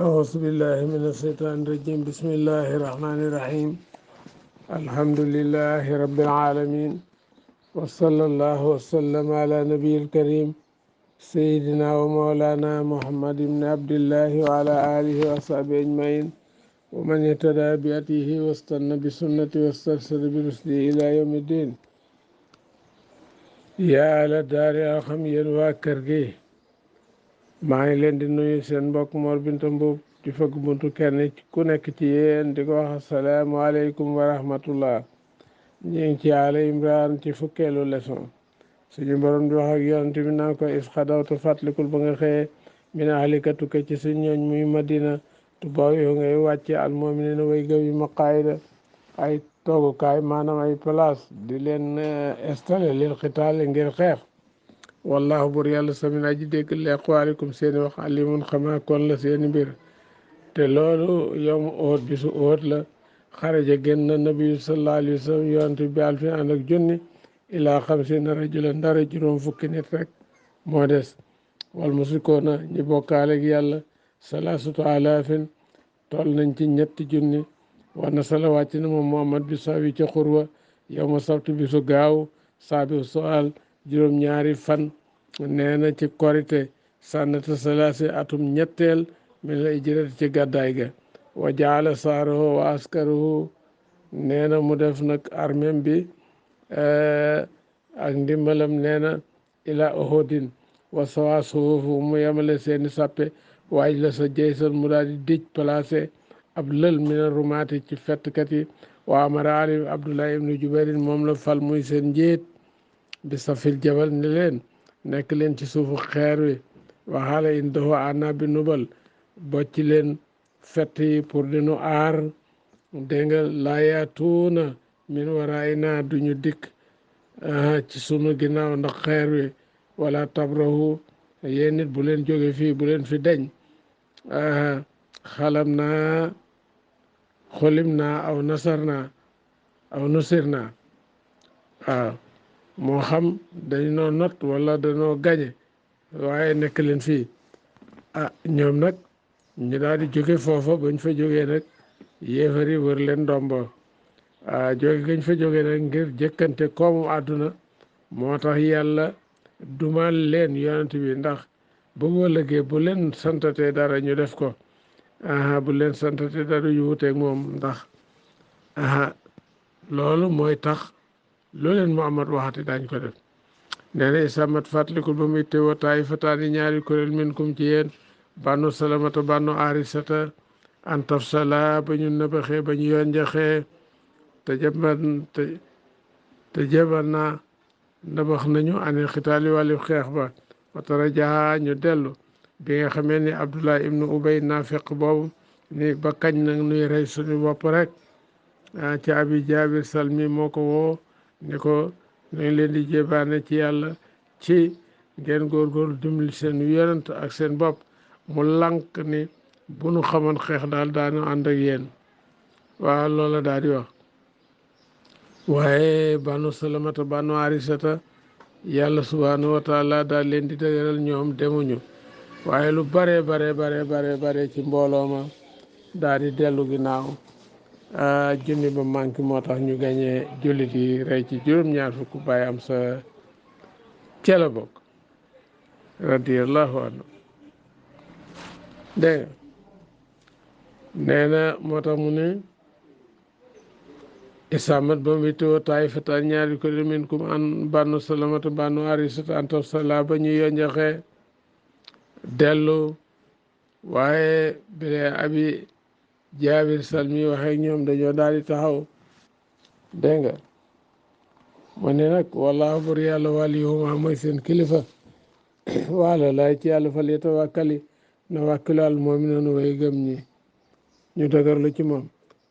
أعوذ بالله من الشيطان الرجيم بسم الله الرحمن الرحيم الحمد لله رب العالمين وصلى الله وسلم على نبي الكريم سيدنا ومولانا محمد بن عبد الله وعلى آله وصحبه أجمعين ومن اهتدى بهديه واستنى بسنته واسترشد برشده إلى يوم الدين yaa ala daari a xam yéen waa kër gi maa ngi leen di nuyu seen mbokk Mor Binta Mbuub di fëgg buntu kenn ku nekk ci yéen di ko wax asalaamaaleykum wa rahmatullah. ñu ngi ci Aali Imraan ci fukkeelu leçon suñu borom di wax ak yonent bi naan ko is xadawta fàttalikul ba nga xëyee min ahlika tukke ci suñ ñooñ muy Madina tu baaw yow ngay wàcce al mu'miniina way gëm yi maqaayida ay toogukaay maanaam ay place di leen installé lil xitaal ngir xeex wallahu bur yàlla samin aji dégg li aqwaalikum seeni wax alimun xamaa kon la seeni mbir te loolu yow mu óot bi su óot la xaraja génn na nabiyu sallallahu alayhi wa sallam yonent bi alfin ànd ak junni ilaa xamsiina rajulan ndara juróom fukki nit rek moo des wal musrikoona ñi bokkaale ak yàlla salaasatu alaafin toll nañ ci ñetti junni war na sala wàcc na moom Muhammad bi sawi ca xurwa yow ma sabtu bi su gaaw saabi soal juróom-ñaari fan nee na ci korite sànnata salaasi atum ñetteel min la ijrati ci gàddaay ga wa jaala saarahu wa askaruhu nee na mu def nag armem bi ak ndimbalam nee na ila uhudin wa sawa suhufu mu yemale seeni sàppe waaj la sa jeysal mu daal di dij placé ab lël mina rumaati ci fettkat yi wa amara ali abdullah ibnu jubairin moom la fal muy seen njiit bi safil jabal ni leen nekk leen ci suufu xeer wi waxaala indahu ana bi nubal bocci leen fett yi pour dinu aar dégg nga laayaatuuna min waraayna duñu dikk ci sunu ginnaaw ndax xeer wi wala tabrahu yéen nit bu leen jóge fii bu leen fi deñ xalam naa xolim naa aw nasar naa aw nusir naa waaw moo xam dañoo not wala dañoo gañe waaye nekk leen fii ñoom nag ñu daal di jóge foofa bañ fa jógee nag yéefari wër leen ndombo jóge gañ fa jógee nag ngir jëkkante koomu àdduna moo tax yàlla dumal leen yonent bi ndax ba mu ëllëgee bu leen santatee dara ñu def ko bu leen santatee dara yu wuteeg moom ndax loolu mooy tax loo leen Muhammad waxati daañ ko def nee na isamat fàttalikul ba muy teewoo taay fataani ñaari kuréel min kum ci yéen bànnu salamata bànnu arisata an tafsala ba ñu nëbaxee ba ñu yonjaxee te jaban naa ndabax nañu ane xitaali wàllu xeex ba watara jaa ñu dellu bi nga xamee ni Abdullah ibnu Ubay nafiq boobu ni ba kañ nag nuy rey suñu bopp rek ci abi jaabir salmi moo ko woo ni ko nañ leen di jébaane ci yàlla ci ngeen góorgóorlu dimbali seen yonent ak seen bopp mu lànk ni bu nu xamoon xeex daal daanu ànd ak yéen waaw loola daal di wax waaye banu salamata banu arisata yàlla subhanahu wa taala daal leen di dëgëral ñoom demuñu waaye lu bare ci mbooloo ma daal di dellu ginnaaw junni ba manqué moo tax ñu gañee jullit yi rey ci juróom-ñaar fukk bàyyi am sa cela bokk radiyallahu anhu dégg nga nee na moo tax mu ne isamat ba mu teewoo taay fataan ñaari ko min kum an bannu salamata bannu arisata antof sala ba ñu yonjaxee dellu waaye bilee abi jaabir salmi waxee ñoom dañoo daal di taxaw dégg nga mu ne nag wallaahu bur yàlla waliyuhuma mooy seen kilifa waala laay ci yàlla fal yatawakkali na wàkkilu al mu'minuuna way gëm ñi ñu dëgërlu ci moom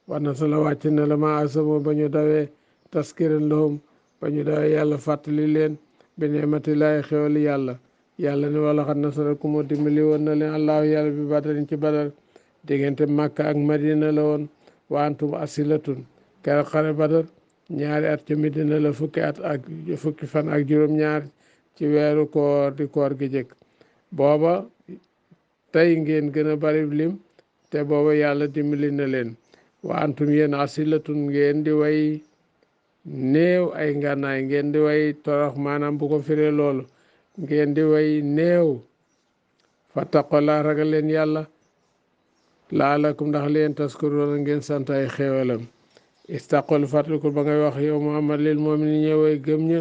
war na sala wàcc na la ma asamo ba ñu dawee taskiran lahum ba ñu dawee yàlla fàttali leen bi neemati laay xewali yàlla ne wala xat nasarakum dimbali woon na leen allahu yàlla bi badarin ci badar diggante Makka ak Madina la woon wa antum asilatun keroog xare badar ñaari at ci Madina la fukki fan ak juróom-ñaar ci weeru koor di koor gi jëkk booba tey ngeen gën a bari lim te booba yàlla dimbali na leen wa antum yéen asilatun ngeen di way néew ay ngànnaay ngeen di way torox maanaam bu ko firee loolu ngeen di way néew fattaqullah ragal leen yàlla laalakum ndax leen taskuroona ngeen sant ay xéewalam istaqol fàttalikul ba ngay wax yow muhammad lil mu'minin ñëway gëm ña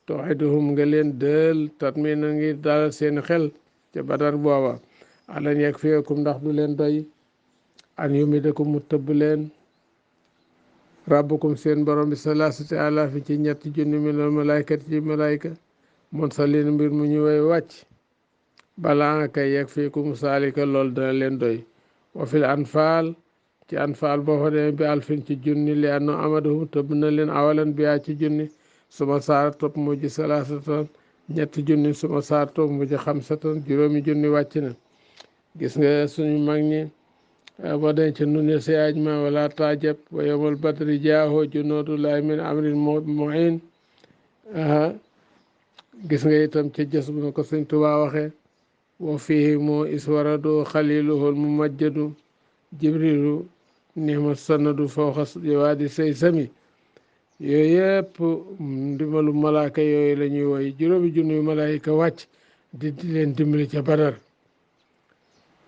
tooxiduhum nga leen dël tatmi na ngi dalal seen xel ca badar booba alan yakfiyakum ndax du leen doy an yumidakum mu tëbb leen rabbukum seen borom bi salaasati alaafi ci ñetti junni minal malaykati ci malayka mon sa leen mbir mu ñu way wàcc balaa nga kay yakfikum saalika lool dana leen doy wa fil anfaal ci anfaal boo fa demee bi alfin ci junni li anno amadahum tëbb na leen awalan biyaa ci junni suma saar topp mujj salaasatan ñetti junni suma saar topp mujj xamsatan juróomi junni wàcc na gis nga suñu mag ñi boo den ci nune si aj ma wala taajab wa yawmal badri jaaho junoodullahi min amrin muin gis nga itam ci jës bu na ko sëñ Tuubaa waxee wa fihi moo iswarado xaliluhul mumajjadu jibrilu nihma sanadu fawxa jawaadi say sami yooyu yëpp ndimbalu malaaka yooyu la ñuy woy juróomi junni malaayika wàcc di leen dimbali ca Badar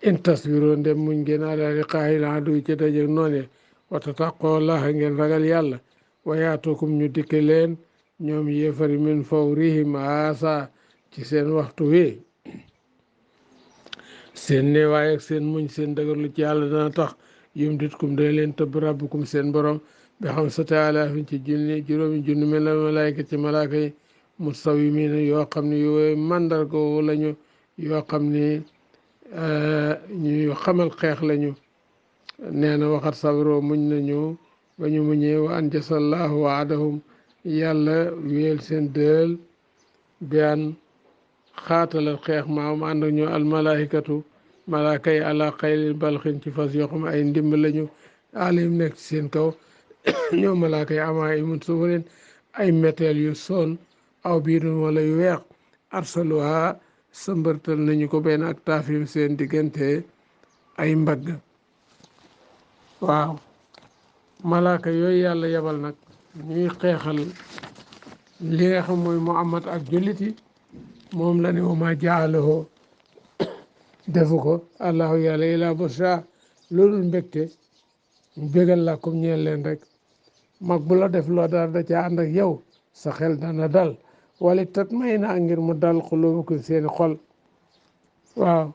in tasbiroo ndem muñ ngeen ala liqaa'i aduwwi ci dajeek noone wa tattaqullaha ngeen ragal yàlla wa yaatukum ñu dikke leen ñoom yéefari min fawrihim haasa ci seen waxtu wi seen neewaay ak seen muñ seen dëgërlu ci yàlla dana tax yumditkum dana leen tëbb rabbukum seen borom bi xamsati alaafin ci juróomi junni mel na malaayka ci malaaka yi musawwimiina yoo xam ne yooyu màndarga lañu yoo xam ne ñu xamal xeex lañu nee na waxat sabro muñ nañu ba ñu muñee wa anjasallahu waadahum yàlla wéel seen dël bi an xaatalal xeex maam ànd ak ñu almalaikatu malaaka yi ala xaylil balxin ci fas yoo xam ay ndimb lañu alim nekk ci seen kaw ñoo malaaka yi amaa imun sufaleen ay méteel yu son aw biidun wala yu weex arsaluha sëmbërtal nañu ko benn ak taafim seen diggante ay mbagg waaw malaaka yooyu yàlla yebal nag ñuy xeexal li nga xam mooy Muhammad ak jullit yi moom la ne wa ma jaalahu defu ko allahu yàlla ilaa busra loolu mbégte mu bégal la comme ñeel leen rek mag bu la def loo dara da ca ànd ak yow sa xel dana dal wala tat may na ngir mu dal xulubukum seeni xol waaw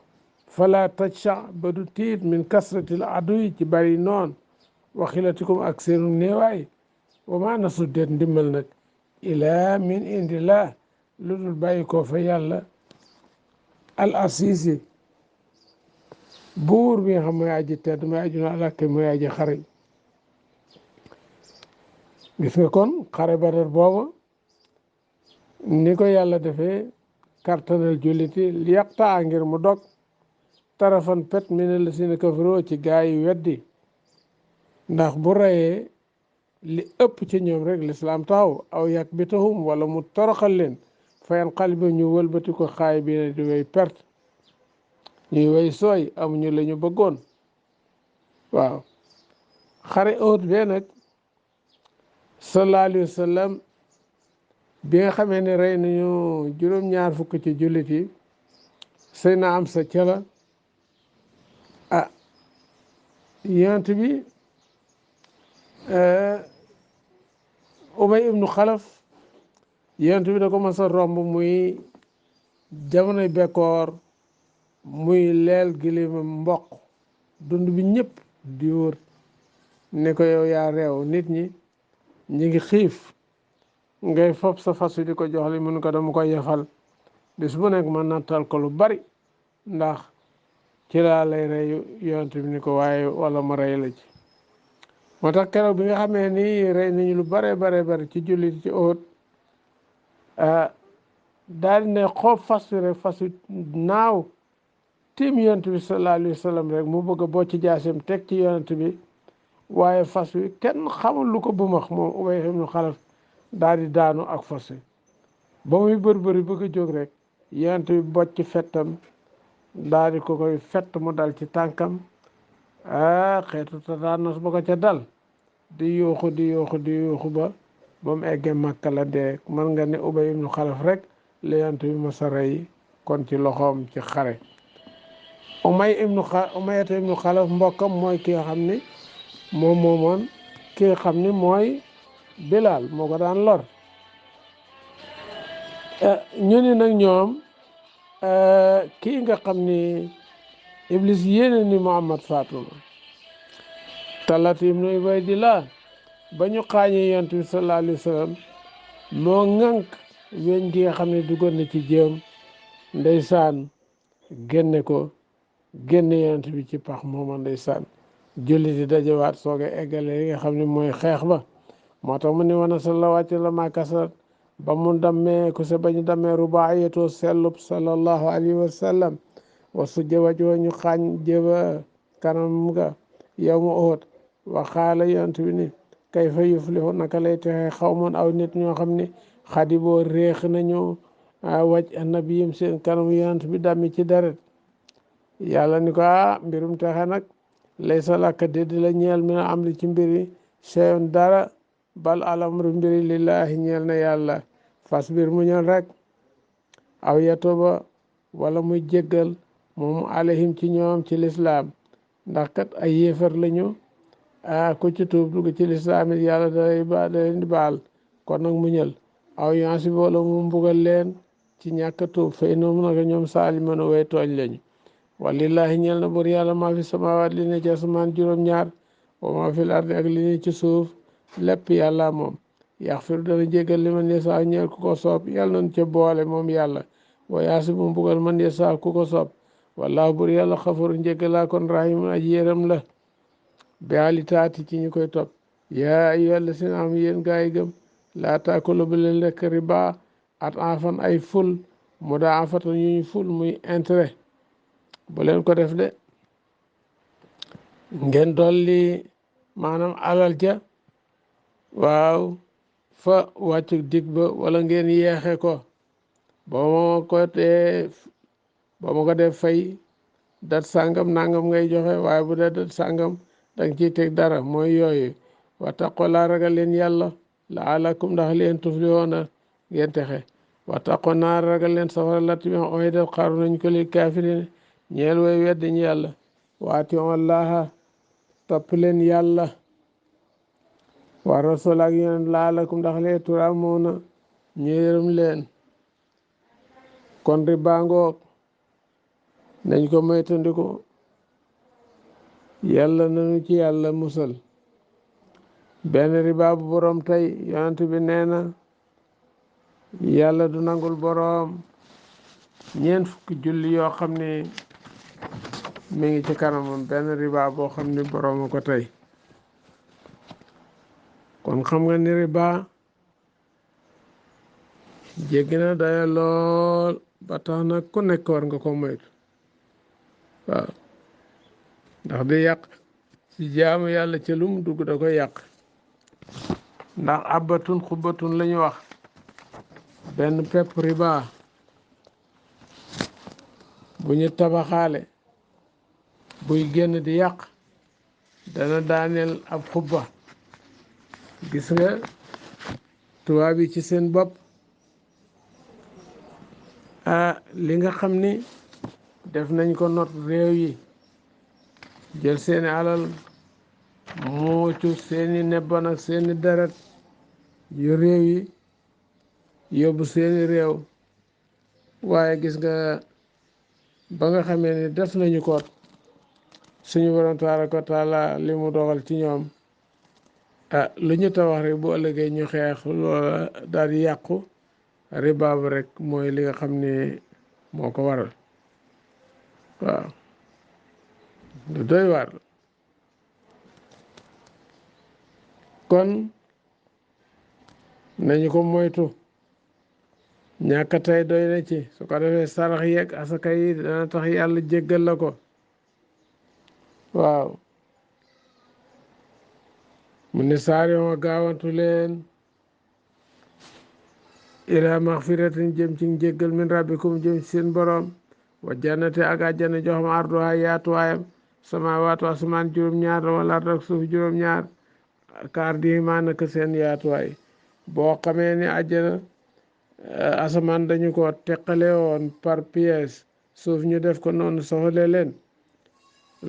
fala tajsa ba du tiit min kasratil aduy ci bari noon waxilatikum ak seenu néewaay wa ma nasu deet ndimbal nag ilaa min indillah lu dul bàyyi koo fa yàlla al asisi buur bi nga xam mooy aji tedd mooy aji na alakke mooy aji xare gis nga kon xare Badar booba ni ko yàlla defee kartanal julliti li yaqtaa ngir mu dog tarafan pet mina la sina kafaroo ci gaa yi weddi ndax bu reyee li ëpp ci ñoom rek lislaam taxaw aw yàq bi taxum wala mu toroxal leen fayan xal bi ñu wëlbati ko xaay bi ne di way perte ñuy way sooy amuñu la ñu bëggoon waaw xare Uhud bee nag sallallahu alayhi wa sallam bi nga xamee ne rey nañu juróom-ñaar fukk ci jullit yi sëy na am sa cala ah yonent bi Ubay ibnu Xalaf yonent bi da ko mas a romb muy jamonoy bekkoor muy leel gilimam mboq dund bi ñëpp di wër ne ko yow yaa réew nit ñi ñi ngi xiif ngay fob sa fas wi di ko jox li mun ko dama koy yefal bis bu nekk mën nattal ko lu bari ndax ci laa lay rey yonent bi ni ko waaye wala ma rey la ci moo tax keroog bi nga xamee ni rey nañu lu bare bari ci jullit ci Uhud daal di ne xoob fas wi rek fas wi naaw tiim yonent bi sallallahu alayhi wa sallam rek mu bëgg a bocc jaasim teg ci yonent bi waaye fas wi kenn xamul lu ko bumax moom Ubay ibnu Xalaf daal di daanu ak fas wi ba muy bëri bëgg a jóg rek yonent bi bocc fettam daal di ko koy fett mu dal ci tànkam xeetu tatanos ba ko ca dal di yuuxu di yuuxu di yuuxu ba mu eggee Makka la dee. mën nga ne Ubay ibnu Xalaf rek la yonent bi mos a rey kon ci loxoom ci xare. Umayata ibnu Xalaf mbokkam mooy ki nga xam ni moom moomoon ki nga xam ni mooy Bilal moo ko daan lor. ñu ni nag ñoom kii nga xam ni Iblis yéene ni Muhammad faatuma Talat ibnu Ubaydillah ba ñu xaañee yonent bi sallallahu alayhi wa sallam moo ŋànk weñ gi nga xam ne duggoon na ci jéem ndeysaan génne ko génne yonent bi ci pax mooma ndeysaan julli di dajawaat sooga eggale li nga xam ne mooy xeex ba. moo tax mu ne wana sa la wàcc la ma kasrat ba mu dammee ku se bañu dammee rubaayatoo sellub sallallahu alayhi wa sallam wa su jëwajoo ñu xaañ jëba kanam nga yow ma óot wa xaala yonent bi ni kayfa yuflihu naka lay texe xawman aw nit ñoo xam ne xadi boo réex nañu waj nabiyim seen kanam yonent bi dammi ci deret. yàlla ni ko mbirum texe nag laysa laka dédd la ñeel mi na am li ci mbiri cheyon dara bal alamru mbiri lillahi ñeel na yàlla fasbir muñal rek aw yatoba wala muy jéggal moom alayhim ci ñoom ci lislaam ndax kat ay yéefar lañu ku ci tuub dugg ci lislaam it yàlla da leen di baal kon nag muñal aw yansi wala mu mbugal leen ci ñàkk tuub fay noom naka ñoom saalimano way tooñ lañu walillahi ñeel na bur yàlla maa fi samawaat li ne ci asamaan juróom-ñaar wa maa fi ardi ak li ne ci suuf lépp yàlla moom yaxfiru dana jéggal li man yesaa ñeel ku ko soob yàlla nañ ca boole moom yàlla wa yaasi bu mbugal man yesaa ku ko soob wallaahu bur yàlla xafuru njéggalaa kon rahimun aji yéram la bi ali taati ci ñu koy topp yaa ayyuha llazina am yéen gaa yi gëm laa taakulu bu leen lekk riba at enfan ay ful mu daa afatan yu ñu ful muy intérêt bu leen ko def de ngeen dolli maanaam alal ja waaw fa wàccu dig ba wala ngeen yeexe ko ba ma ko def fay dat sàngam nangam ngay joxe waaye bu dee dat sàngam danga ciy teg dara mooy yooyu wattaqoo laa ragal leen yàlla laalakum ndax leen tuflihoona ngeen texe wattaqoo naa ragal leen safara latti bi oy def xaru nañ ko lil kaafiriin ñeel way weddi ñu yàlla waati allaha topp leen yàlla wa rasul ak yonent laalakum ndax leen turaamoona ñu yërëm leen kon riba ngoog nañ ko moytandiku yàlla nañu ci yàlla musal benn riba bu borom tey yonent bi nee na yàlla du nangul borom ñeent fukki julli yoo xam ne mi ngi ci kanamam benn riba boo xam ne borom a ko tey kon xam nga ni riba jéggi na daya lool ba tax na ku nekk war nga ko moytu waaw ndax di yàq ci jaamu yàlla ca lu mu dugg da koy yàq ndax abbatun xubbatun la ñu wax benn pepp riba bu ñu tabaxaale buy génn di yàq dana daaneel ab xubba gis nga tubaab yi ci seen bopp li nga xam ni def nañ ko not réew yi jël seeni alal muucu seeni nebban ak seeni deret yu réew yi yóbbu seeni réew waaye gis nga ba nga xamee ni def nañu ko suñu borom tabaaraka wa taala li mu dogal ci ñoom lu ñu tabax rek bu ëllëgee ñu xeex loola daal di yàqu riba ba rek mooy li nga xam ne moo ko waral waaw lu doy waar kon nañu ko moytu ñàkk tey doy na ci su ko defee sarax yeeg asaka yi dana tax yàlla jéggal la ko waaw mu ne saari ma gaawantu leen ila maxfiratin jëm ci njéggal min rabbikum jëm ci seen borom wa jannati ak àjjana jox ma arduha yaatuwaayam samaawaatu asamaan juróom-ñaar la wala ak suuf juróom-ñaar kaar di maa naka seen yaatuwaay boo xamee ni àjjana asamaan dañu ko teqale woon par pièce suuf ñu def ko noonu soxale leen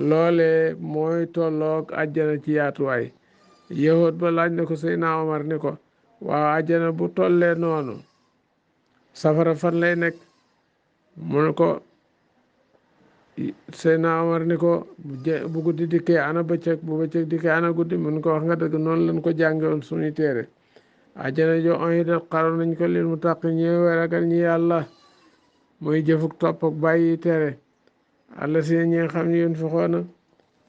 loole mooy tolloog àjjana ci yaatuwaay yahut ba laaj na ko Seydina Omar ni ko waaw àjjana bu tollee noonu safara fan lay nekk mu ne ko Seydina Omar ni ko bu guddi dikkee ana bëccëg bu bëccëg dikkee ana guddi mun ko wax nga dëgg noonu lañ ko jànge woon suñuy téere àjjana jo onyidat xaroon nañ ko lil mu tàq ñi ragal ñi yàlla muy jëfuk topp ak bàyyi tere àlla si ñi nga xam ne yéen fi xoona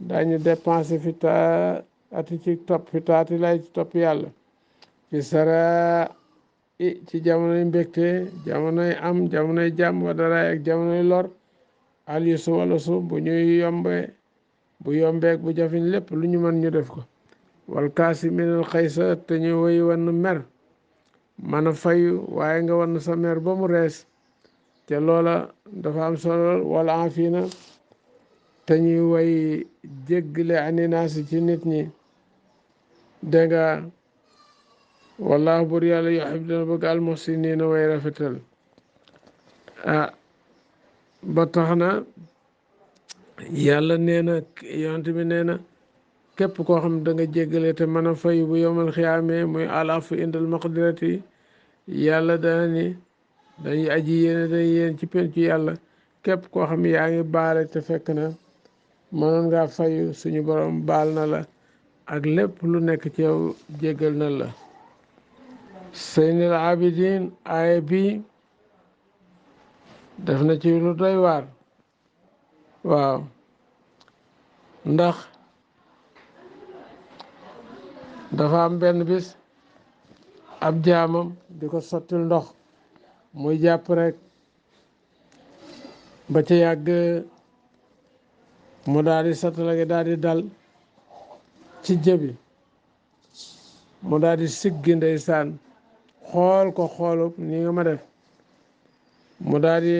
daañu dépensé fi ati ci topp fi taati lay ci topp yàlla fi sara ci jamonoy mbégte jamonoy am jamonoy jàmm wa daraay ak jamonoy lor al yusu wala su bu ñuy bu yombeek bu jafin lépp lu ñu mën ñu def ko wal kaasiminal xaysa te ñu woy wann mer mën a fayu waaye nga wann sa mer ba mu rees te loola dafa am solo wala afina te ñuy way jéggale aninaasi ci nit ñi dégg nga wallahu bur yàlla yuhibbu dana bëgg almuhsiniina way rafetal ba tax na yàlla nee na yonent bi nee na képp koo xam da nga jéggale te mën a fay bu yowmal xiyaamee muy alafu indal maqdirati yàlla dana ni dañuy aji yéene dañuy yéen ci pencu yàlla képp koo xam yaa ngi baale te fekk na mënoon ngaa fayu suñu borom baal na la ak lépp lu nekk ci yow jéggal na la Seynul Abidin aaya bi def na ci lu doy waar waaw ndax dafa am benn bis ab jaamam di ko sottil ndox muy jàpp rek ba ca yàgg mu daal di satala gi daal di dal ci jëbi mu daal di siggi ndeysaan xool ko xoolub ni nga ma def mu daal di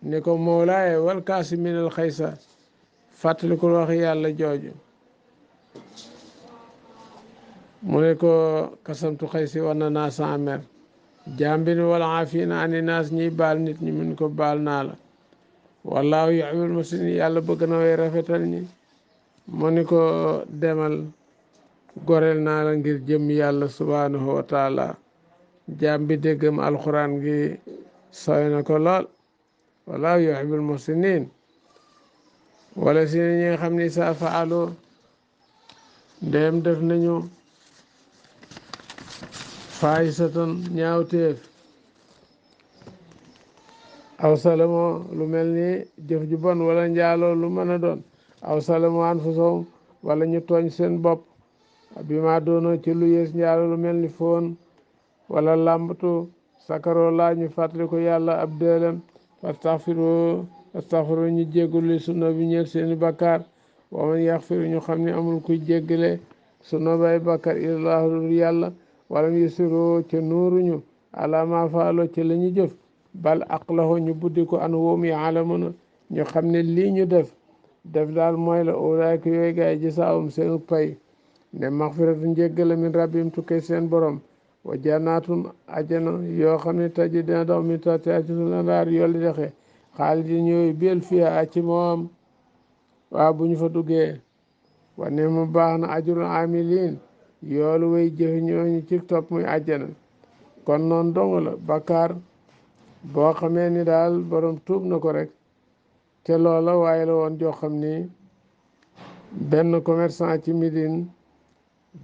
ni ko mawlaaye wal kaasiminal xaysa fàttalikul wax yàlla jooju mu ne ko kasamtu xaysi war na naa sa mer jàmbi ni wala aafina ani naas ñiy baal nit ñi mun ko baal naa la wallaahu yuhibbul muhsinin yàlla bëgg na way rafetal ñi mu ni ko demal goreel naa la ngir jëm yàlla subhanahu wa taala jàmbi déggam alxuraan gi sooy na ko lool wallaahu yuhibbul muhsinin wala si ñi nga xam ni sa faaloo ndéem def nañu fahisatan ñaawteef aw salamo lu mel ni jëf ju bon wala njaaloo lu mën a doon aw salamo anfusahum wala ñu tooñ seen bopp bi ma doonoo ci lu yées njaaloo lu mel ni foon wala làmbatu sakaroo laa ñu fàttali ko yàlla ab dëelam astaghfiru ñu jéggul li sunna bi ñeel seeni bakkaar wa man yaxfiru ñu xam ne amul kuy jéggale sunna bay bakkaar illallaahu yàlla wala mu yusiroo ca nuuruñu ala ma faalo ca la ñu jëf bal aqlaho ñu buddi ko an woom yaalamuna ñu xam ne lii ñu def daal mooy la ulaayka yooyu gaay jasaawum seenu pay ne maxfiratu njéggale min rabbim tukkee seen borom wa jannaatun ajana yoo xam ne taji dina daw min tahtihaa al-anhaar yolli dexe xaalidi ñooy biel fiha ci moom waaw bu ñu fa duggee wa ne mu baax na ajrul amilin yoolu way jëfe ñooñu ci topp muy àjjana kon noonu dong la bakkaar boo xamee ni daal borom tuub na ko rek te loola waaye la woon joo xam ni benn commerçant ci Médine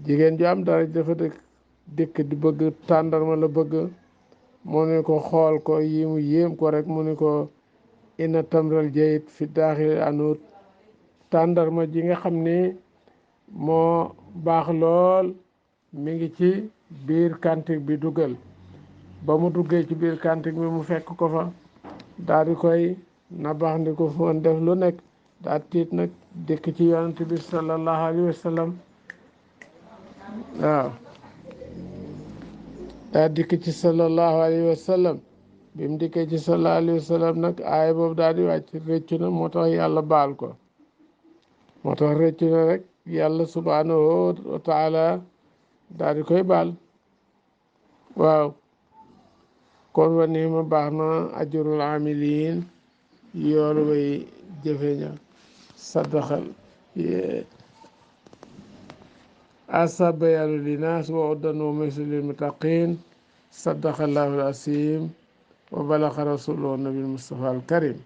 jigéen ju am dara dafa dëkk di bëgg tàndarma la bëgg mu ne ko xool ko yi mu yéem ko rek mu ne ko inna tamral jayit fi daaxil anut tàndarma ji nga xam ni moo baax lool mi ngi ci biir kantik bi dugal ba mu duggee ci biir kantik bi mu fekk ko fa daal di koy na baax ndi ko foon def lu nekk daa tiit nag dëkk ci yonent bi sallallahu alayhi wa sallam waaw daa dikk ci sallallahu alayhi wa sallam bi mu dikkee ci sallallahu alayhi wa sallam nag aaya boobu daal di wàcc rëccu na moo tax yàlla baal ko moo tax rëccu na rek yàlla subhanahu wa taala daal di koy baal. waaw kon wa ni ma baax na ajurul amiliin yoolu way jëfe ña saddaxal asa bayaanu linaas wa uddan wa maysu lil muttaqin saddaqa allahu al asim wa balaxa rasuluhu nabil mustafa al karim